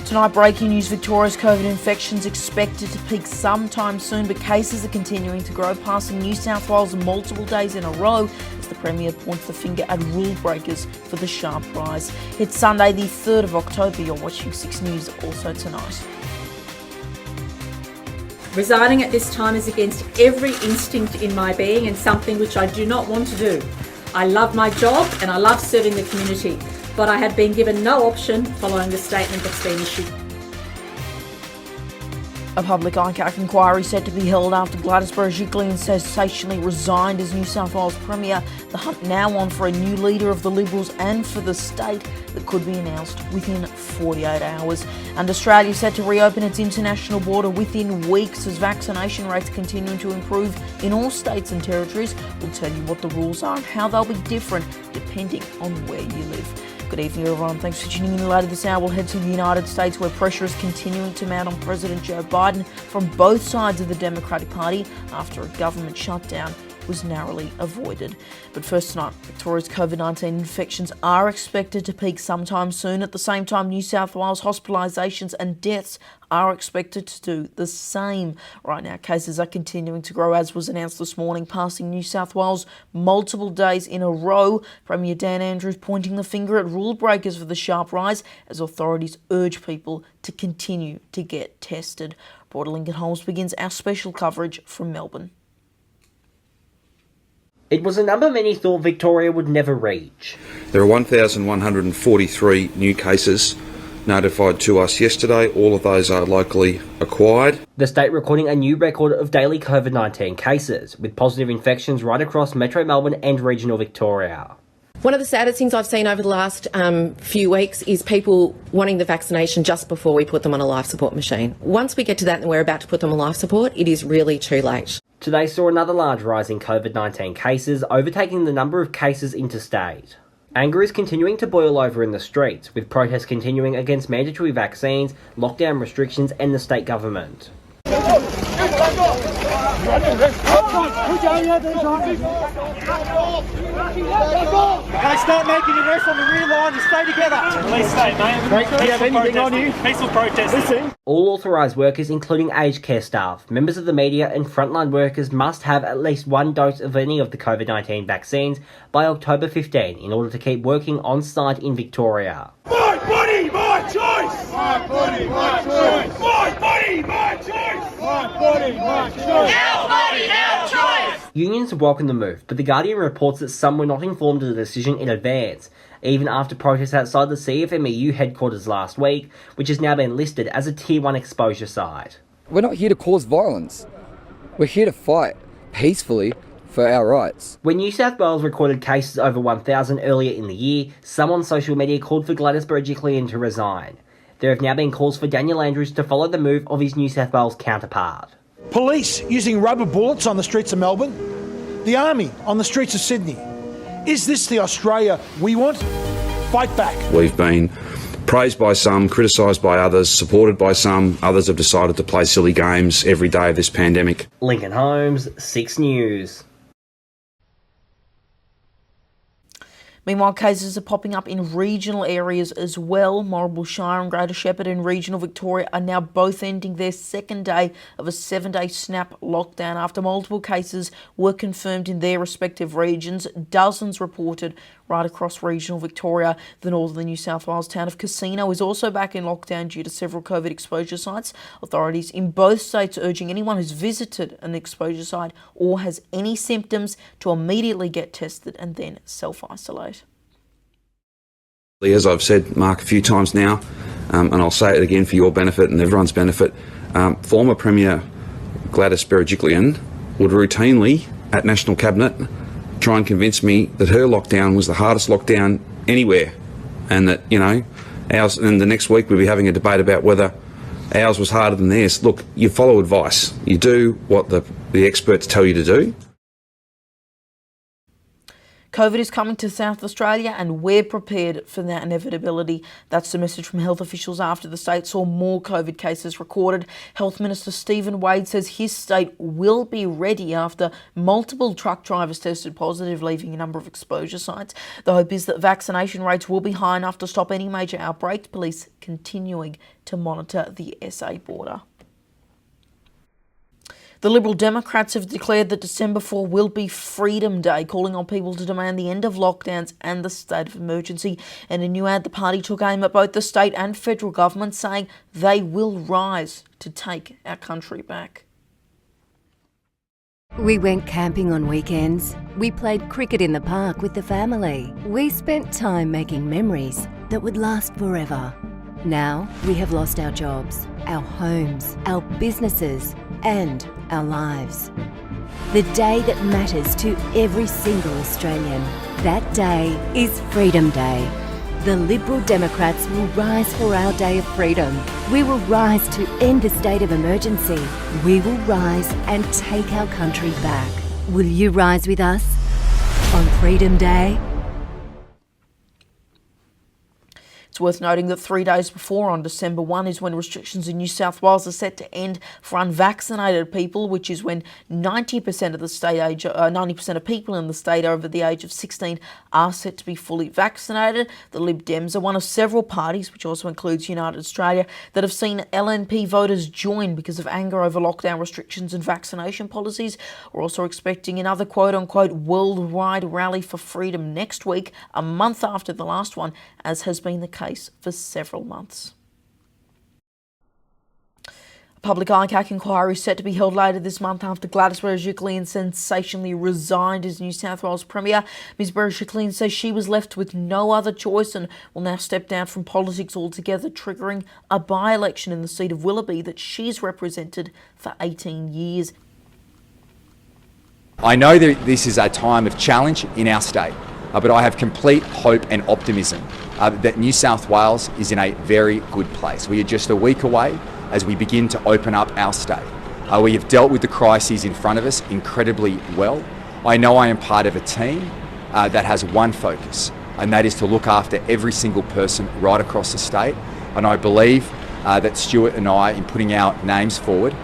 Tonight, breaking news, Victoria's COVID infections expected to peak sometime soon, but cases are continuing to grow, passing New South Wales multiple days in a row as the Premier points the finger at rule breakers for the sharp rise. It's Sunday the 3rd of October. You're watching 6 News also tonight. Resigning at this time is against every instinct in my being and something which I do not want to do. I love my job and I love serving the community, but I have been given no option following the statement that's been issued. A public ICAC inquiry set to be held after Gladys Berejiklian sensationally resigned as New South Wales Premier. The hunt now on for a new leader of the Liberals and for the state that could be announced within 48 hours. And Australia set to reopen its international border within weeks as vaccination rates continue to improve in all states and territories. We'll tell you what the rules are and how they'll be different depending on where you live. Good evening, everyone. Thanks for tuning in. Later this hour, we'll head to the United States, where pressure is continuing to mount on President Joe Biden from both sides of the Democratic Party after a government shutdown was narrowly avoided. But first tonight, Victoria's COVID-19 infections are expected to peak sometime soon. At the same time, New South Wales hospitalisations and deaths are expected to do the same. Right now, cases are continuing to grow, as was announced this morning, passing New South Wales multiple days in a row. Premier Dan Andrews pointing the finger at rule breakers for the sharp rise as authorities urge people to continue to get tested. Reporter Lincoln Holmes begins our special coverage from Melbourne. It was a number many thought Victoria would never reach. There are 1,143 new cases notified to us yesterday. All of those are locally acquired. The state recording a new record of daily COVID-19 cases, with positive infections right across Metro Melbourne and regional Victoria. One of the saddest things I've seen over the last few weeks is people wanting the vaccination just before we put them on a life support machine. Once we get to that and we're about to put them on life support, it is really too late. Today saw another large rise in COVID-19 cases, overtaking the number of cases interstate. Anger is continuing to boil over in the streets, with protests continuing against mandatory vaccines, lockdown restrictions and the state government. They start making an arrest on the rear line to stay together. Police state, mate. Peaceful protesting. All authorised workers, including aged care staff, members of the media and frontline workers, must have at least one dose of any of the COVID-19 vaccines by October 15 in order to keep working on site in Victoria. My body, my choice! My body, my choice! My body, my choice! My body, my choice! Our body, our choice! Unions welcome the move, but The Guardian reports that some were not informed of the decision in advance, even after protests outside the CFMEU headquarters last week, which has now been listed as a Tier 1 exposure site. We're not here to cause violence. We're here to fight peacefully for our rights. When New South Wales recorded cases over 1,000 earlier in the year, some on social media called for Gladys Berejiklian to resign. There have now been calls for Daniel Andrews to follow the move of his New South Wales counterpart. Police using rubber bullets on the streets of Melbourne. The Army on the streets of Sydney. Is this the Australia we want? Fight back. We've been praised by some, criticised by others, supported by some. Others have decided to play silly games every day of this pandemic. Lincoln Holmes, 6 News. Meanwhile, cases are popping up in regional areas as well. Marlborough Shire and Greater Shepherd in regional Victoria are now both ending their second day of a 7-day snap lockdown after multiple cases were confirmed in their respective regions. Dozens reported right across regional Victoria. The northern New South Wales town of Casino is also back in lockdown due to several COVID exposure sites. Authorities in both states urging anyone who's visited an exposure site or has any symptoms to immediately get tested and then self-isolate. As I've said, Mark, a few times now, and I'll say it again for your benefit and everyone's benefit, former Premier Gladys Berejiklian would routinely, at National Cabinet, try and convince me that her lockdown was the hardest lockdown anywhere, and that, you know, ours, and the next week we'll be having a debate about whether ours was harder than theirs. Look, you follow advice. You do what the experts tell you to do. COVID is coming to South Australia and we're prepared for that inevitability. That's the message from health officials after the state saw more COVID cases recorded. Health Minister Stephen Wade says his state will be ready after multiple truck drivers tested positive, leaving a number of exposure sites. The hope is that vaccination rates will be high enough to stop any major outbreaks. Police continuing to monitor the SA border. The Liberal Democrats have declared that December 4 will be Freedom Day, calling on people to demand the end of lockdowns and the state of emergency. In a new ad, the party took aim at both the state and federal government, saying they will rise to take our country back. We went camping on weekends. We played cricket in the park with the family. We spent time making memories that would last forever. Now we have lost our jobs, our homes, our businesses, and our lives. The day that matters to every single Australian. That day is Freedom Day. The Liberal Democrats will rise for our day of freedom. We will rise to end the state of emergency. We will rise and take our country back. Will you rise with us on Freedom Day? It's worth noting that 3 days before, on December 1, is when restrictions in New South Wales are set to end for unvaccinated people, which is when 90% of the state age, 90% of people in the state over the age of 16 are set to be fully vaccinated. The Lib Dems are one of several parties, which also includes United Australia, that have seen LNP voters join because of anger over lockdown restrictions and vaccination policies. We're also expecting another quote-unquote worldwide rally for freedom next week, a month after the last one, as has been the case for several months. A public ICAC inquiry is set to be held later this month after Gladys Berejiklian sensationally resigned as New South Wales Premier. Ms Berejiklian says she was left with no other choice and will now step down from politics altogether, triggering a by-election in the seat of Willoughby that she's represented for 18 years. I know that this is a time of challenge in our state, but I have complete hope and optimism that New South Wales is in a very good place. We are just a week away as we begin to open up our state. We have dealt with the crises in front of us incredibly well. I know I am part of a team that has one focus, and that is to look after every single person right across the state. And I believe that Stuart and I, in putting our names forward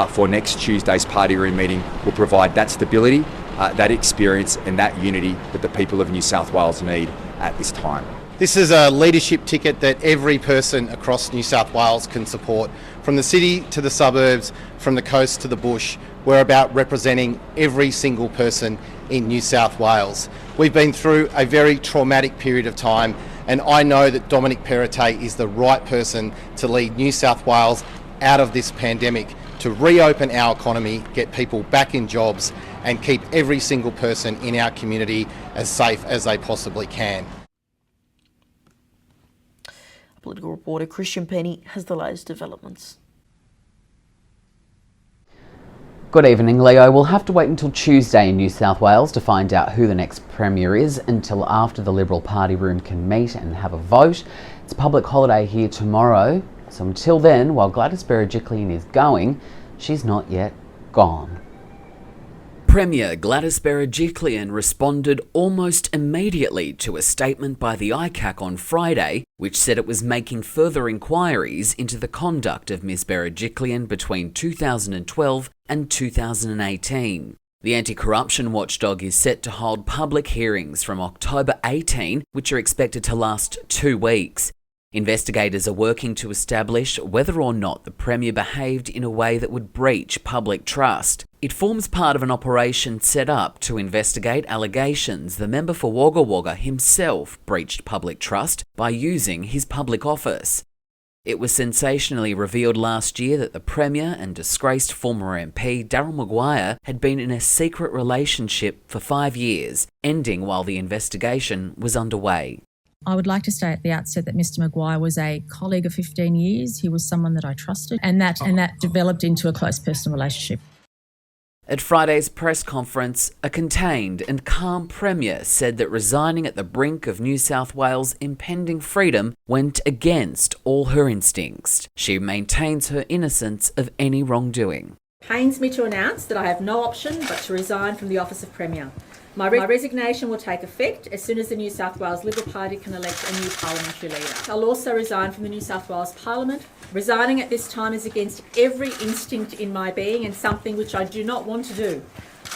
for next Tuesday's party room meeting, will provide that stability, that experience and that unity that the people of New South Wales need at this time. This is a leadership ticket that every person across New South Wales can support. From the city to the suburbs, from the coast to the bush, we're about representing every single person in New South Wales. We've been through a very traumatic period of time, and I know that Dominic Perrottet is the right person to lead New South Wales out of this pandemic, to reopen our economy, get people back in jobs, and keep every single person in our community as safe as they possibly can. Political reporter Christian Penny has the latest developments. Good evening, Leo. We'll have to wait until Tuesday in New South Wales to find out who the next Premier is, until after the Liberal Party room can meet and have a vote. It's a public holiday here tomorrow, so until then, while Gladys Berejiklian is going, she's not yet gone. Premier Gladys Berejiklian responded almost immediately to a statement by the ICAC on Friday, which said it was making further inquiries into the conduct of Ms Berejiklian between 2012 and 2018. The anti-corruption watchdog is set to hold public hearings from October 18, which are expected to last 2 weeks. Investigators are working to establish whether or not the Premier behaved in a way that would breach public trust. It forms part of an operation set up to investigate allegations the member for Wagga Wagga himself breached public trust by using his public office. It was sensationally revealed last year that the Premier and disgraced former MP Daryl Maguire had been in a secret relationship for 5 years, ending while the investigation was underway. I would like to say at the outset that Mr Maguire was a colleague of 15 years. He was someone that I trusted, and that developed into a close personal relationship. At Friday's press conference, a contained and calm Premier said that resigning at the brink of New South Wales' impending freedom went against all her instincts. She maintains her innocence of any wrongdoing. Pains me to announce that I have no option but to resign from the office of Premier. My resignation will take effect as soon as the New South Wales Liberal Party can elect a new parliamentary leader. I'll also resign from the New South Wales Parliament. Resigning at this time is against every instinct in my being and something which I do not want to do.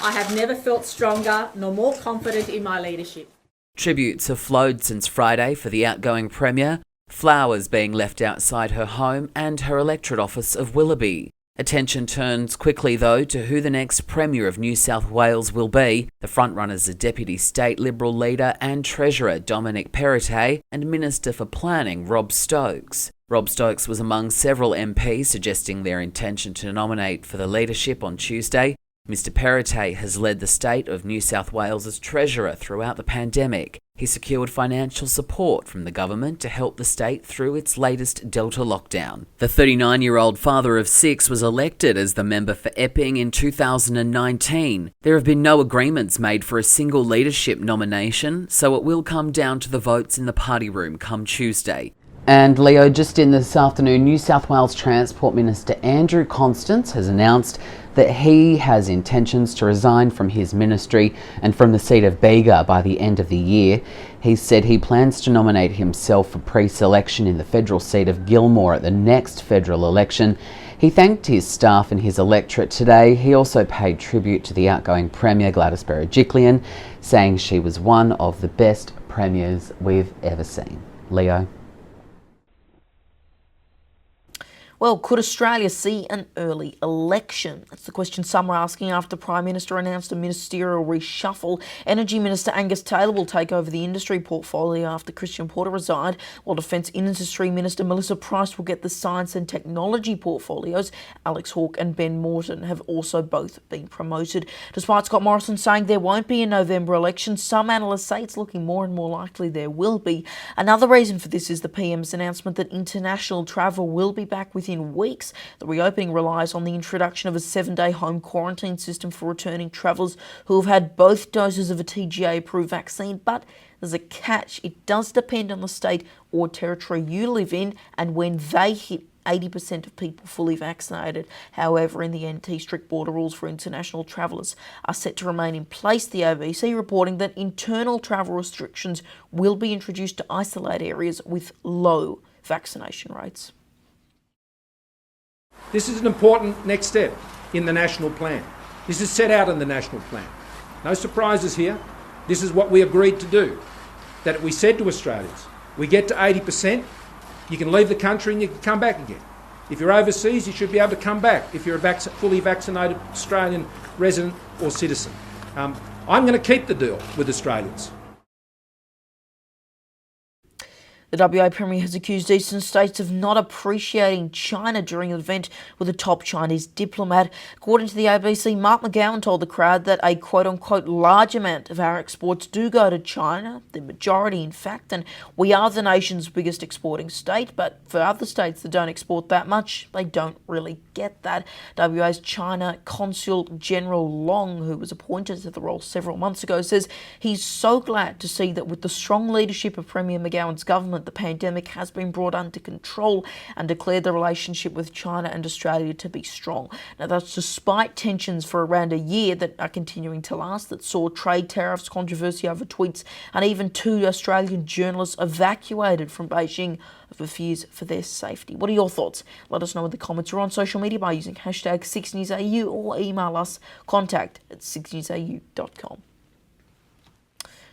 I have never felt stronger nor more confident in my leadership. Tributes have flowed since Friday for the outgoing Premier, flowers being left outside her home and her electorate office of Willoughby. Attention turns quickly, though, to who the next Premier of New South Wales will be. The frontrunners are Deputy State Liberal Leader and Treasurer Dominic Perrottet and Minister for Planning Rob Stokes. Rob Stokes was among several MPs suggesting their intention to nominate for the leadership on Tuesday. Mr Perrottet has led the state of New South Wales as Treasurer throughout the pandemic. He secured financial support from the government to help the state through its latest Delta lockdown. The 39-year-old father of 6 was elected as the member for Epping in 2019. There have been no agreements made for a single leadership nomination, so it will come down to the votes in the party room come Tuesday. And Leo, just in this afternoon, New South Wales Transport Minister Andrew Constance has announced that he has intentions to resign from his ministry and from the seat of Bega by the end of the year. He said he plans to nominate himself for pre-selection in the federal seat of Gilmore at the next federal election. He thanked his staff and his electorate today. He also paid tribute to the outgoing Premier Gladys Berejiklian, saying she was one of the best premiers we've ever seen. Leo. Well, could Australia see an early election? That's the question some are asking after the Prime Minister announced a ministerial reshuffle. Energy Minister Angus Taylor will take over the industry portfolio after Christian Porter resigned, while Defence Industry Minister Melissa Price will get the science and technology portfolios. Alex Hawke and Ben Morton have also both been promoted. Despite Scott Morrison saying there won't be a November election, some analysts say it's looking more and more likely there will be. Another reason for this is the PM's announcement that international travel will be back within weeks. The reopening relies on the introduction of a 7-day home quarantine system for returning travellers who have had both doses of a TGA-approved vaccine, but there's a catch. It does depend on the state or territory you live in and when they hit 80% of people fully vaccinated. However, in the NT, strict border rules for international travellers are set to remain in place. The ABC reporting that internal travel restrictions will be introduced to isolate areas with low vaccination rates. This is an important next step in the national plan. This is set out in the national plan. No surprises here. This is what we agreed to do. That we said to Australians, we get to 80%, you can leave the country and you can come back again. If you're overseas, you should be able to come back if you're a fully vaccinated Australian resident or citizen. I'm going to keep the deal with Australians. The WA Premier has accused eastern states of not appreciating China during an event with a top Chinese diplomat. According to the ABC, Mark McGowan told the crowd that a quote-unquote large amount of our exports do go to China, the majority in fact, and we are the nation's biggest exporting state, but for other states that don't export that much, they don't really get that. WA's China Consul General Long, who was appointed to the role several months ago, says he's so glad to see that with the strong leadership of Premier McGowan's government, the pandemic has been brought under control, and declared the relationship with China and Australia to be strong. Now, that's despite tensions for around a year that are continuing to last, that saw trade tariffs, controversy over tweets, and even 2 Australian journalists evacuated from Beijing over fears for their safety. What are your thoughts? Let us know in the comments or on social media by using hashtag 6newsau or email us contact@6newsau.com.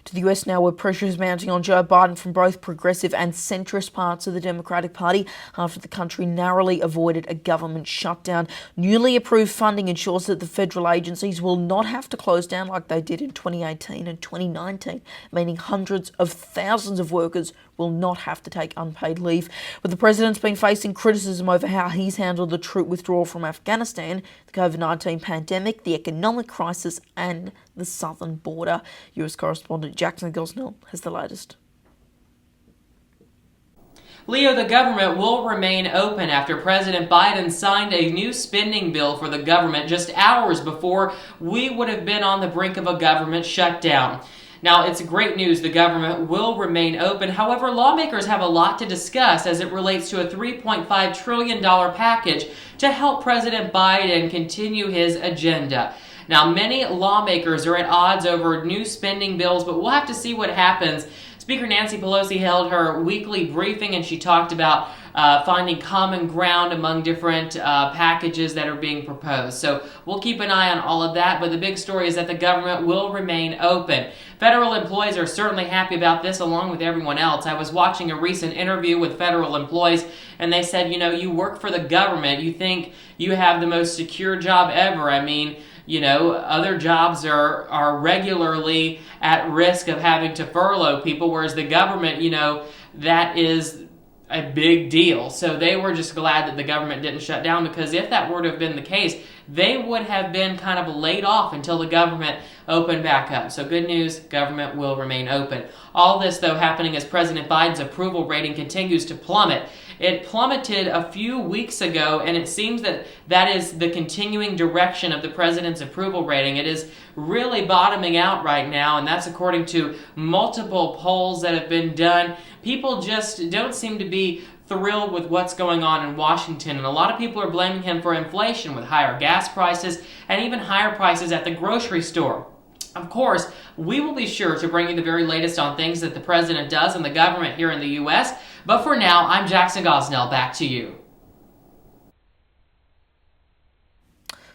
To the US now, where pressure is mounting on Joe Biden from both progressive and centrist parts of the Democratic Party after the country narrowly avoided a government shutdown. Newly approved funding ensures that the federal agencies will not have to close down like they did in 2018 and 2019, meaning hundreds of thousands of workers will not have to take unpaid leave. But the president's been facing criticism over how he's handled the troop withdrawal from Afghanistan, the COVID-19 pandemic, the economic crisis, and the southern border. US correspondent Jackson Gosnell has the latest. Leo, the government will remain open after President Biden signed a new spending bill for the government just hours before we would have been on the brink of a government shutdown. Now, it's great news the government will remain open. However, lawmakers have a lot to discuss as it relates to a $3.5 trillion package to help President Biden continue his agenda. Now, many lawmakers are at odds over new spending bills, but we'll have to see what happens. Speaker Nancy Pelosi held her weekly briefing and she talked about finding common ground among different packages that are being proposed. So we'll keep an eye on all of that, but the big story is that the government will remain open. Federal employees are certainly happy about this, along with everyone else. I was watching a recent interview with federal employees, and they said, you know, you work for the government, you think you have the most secure job ever. I mean, you know, other jobs are regularly at risk of having to furlough people, whereas the government, you know, that is a big deal. So they were just glad that the government didn't shut down, because if that were to have been the case, they would have been kind of laid off until the government opened back up. So good news, government will remain open. All this, though, happening as President Biden's approval rating continues to plummet. It plummeted a few weeks ago, and it seems that that is the continuing direction of the president's approval rating. It is really bottoming out right now, and that's according to multiple polls that have been done. People just don't seem to be thrilled with what's going on in Washington, and a lot of people are blaming him for inflation with higher gas prices and even higher prices at the grocery store. Of course, we will be sure to bring you the very latest on things that the president does and the government here in the U.S., but for now, I'm Jackson Gosnell. Back to you.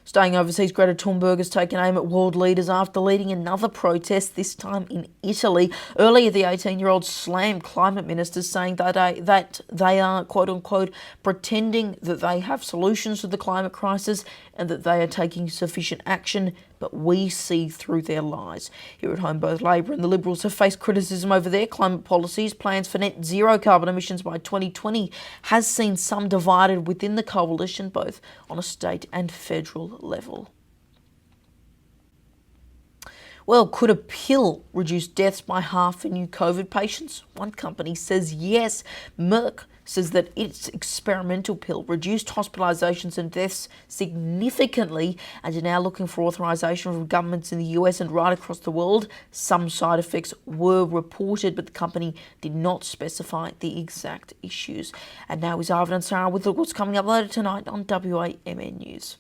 Staying overseas, Greta Thunberg has taken aim at world leaders after leading another protest, this time in Italy. Earlier, the 18-year-old slammed climate ministers, saying that they are, quote-unquote, pretending that they have solutions to the climate crisis and that they are taking sufficient action, but we see through their lies. Here at home, both Labor and the Liberals have faced criticism over their climate policies. Plans for net zero carbon emissions by 2020 has seen some divided within the coalition, both on a state and federal level. Well, could a pill reduce deaths by half for new COVID patients? One company says yes. Merck says that its experimental pill reduced hospitalisations and deaths significantly, and are now looking for authorisation from governments in the US and right across the world. Some side effects were reported, but the company did not specify the exact issues. And now is Arvind and Sarah with what's coming up later tonight on WAMN News.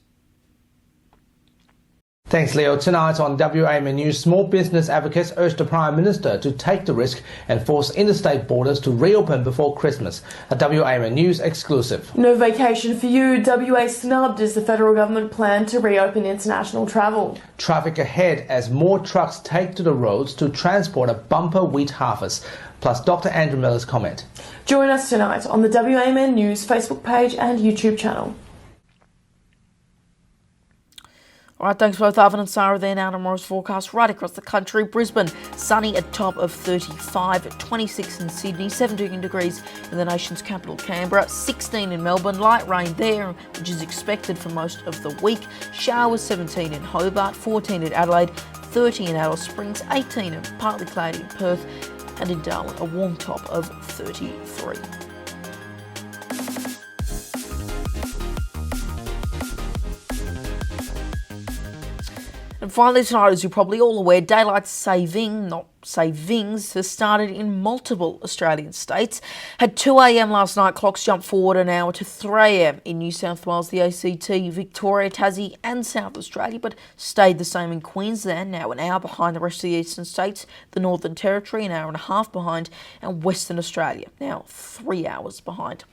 Thanks, Leo. Tonight on WAMN News, small business advocates urge the Prime Minister to take the risk and force interstate borders to reopen before Christmas. A WAMN News exclusive. No vacation for you. WA snubbed as the federal government plan to reopen international travel. Traffic ahead as more trucks take to the roads to transport a bumper wheat harvest. Plus Dr. Andrew Miller's comment. Join us tonight on the WAMN News Facebook page and YouTube channel. All right, thanks both Arvin and Sarah there. Now tomorrow's forecast right across the country. Brisbane, sunny at top of 35, 26 in Sydney, 17 degrees in the nation's capital Canberra, 16 in Melbourne, light rain there, which is expected for most of the week. Showers 17 in Hobart, 14 in Adelaide, 30 in Alice Springs, 18 and partly cloudy in Perth, and in Darwin, a warm top of 33. And finally tonight, as you're probably all aware, daylight saving, not savings, has started in multiple Australian states. At 2 a.m. last night, clocks jumped forward an hour to 3 a.m. in New South Wales, the ACT, Victoria, Tassie and South Australia, but stayed the same in Queensland, now an hour behind the rest of the eastern states, the Northern Territory an hour and a half behind, and Western Australia now 3 hours behind.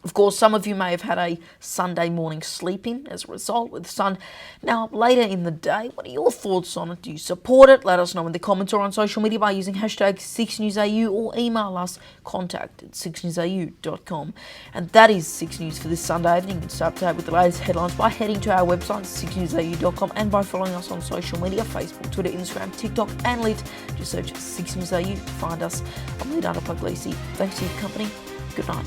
Of course, some of you may have had a Sunday morning sleep-in as a result, with the sun now up later in the day. What are your thoughts on it? Do you support it? Let us know in the comments or on social media by using hashtag 6newsau or email us contact@6newsau.com. And that is 6 News for this Sunday evening. You can start today with the latest headlines by heading to our website, 6newsau.com, and by following us on social media, Facebook, Twitter, Instagram, TikTok and Lit. Just search 6newsau to find us. I'm Leonardo Puglisi. Thanks for your company. Good night.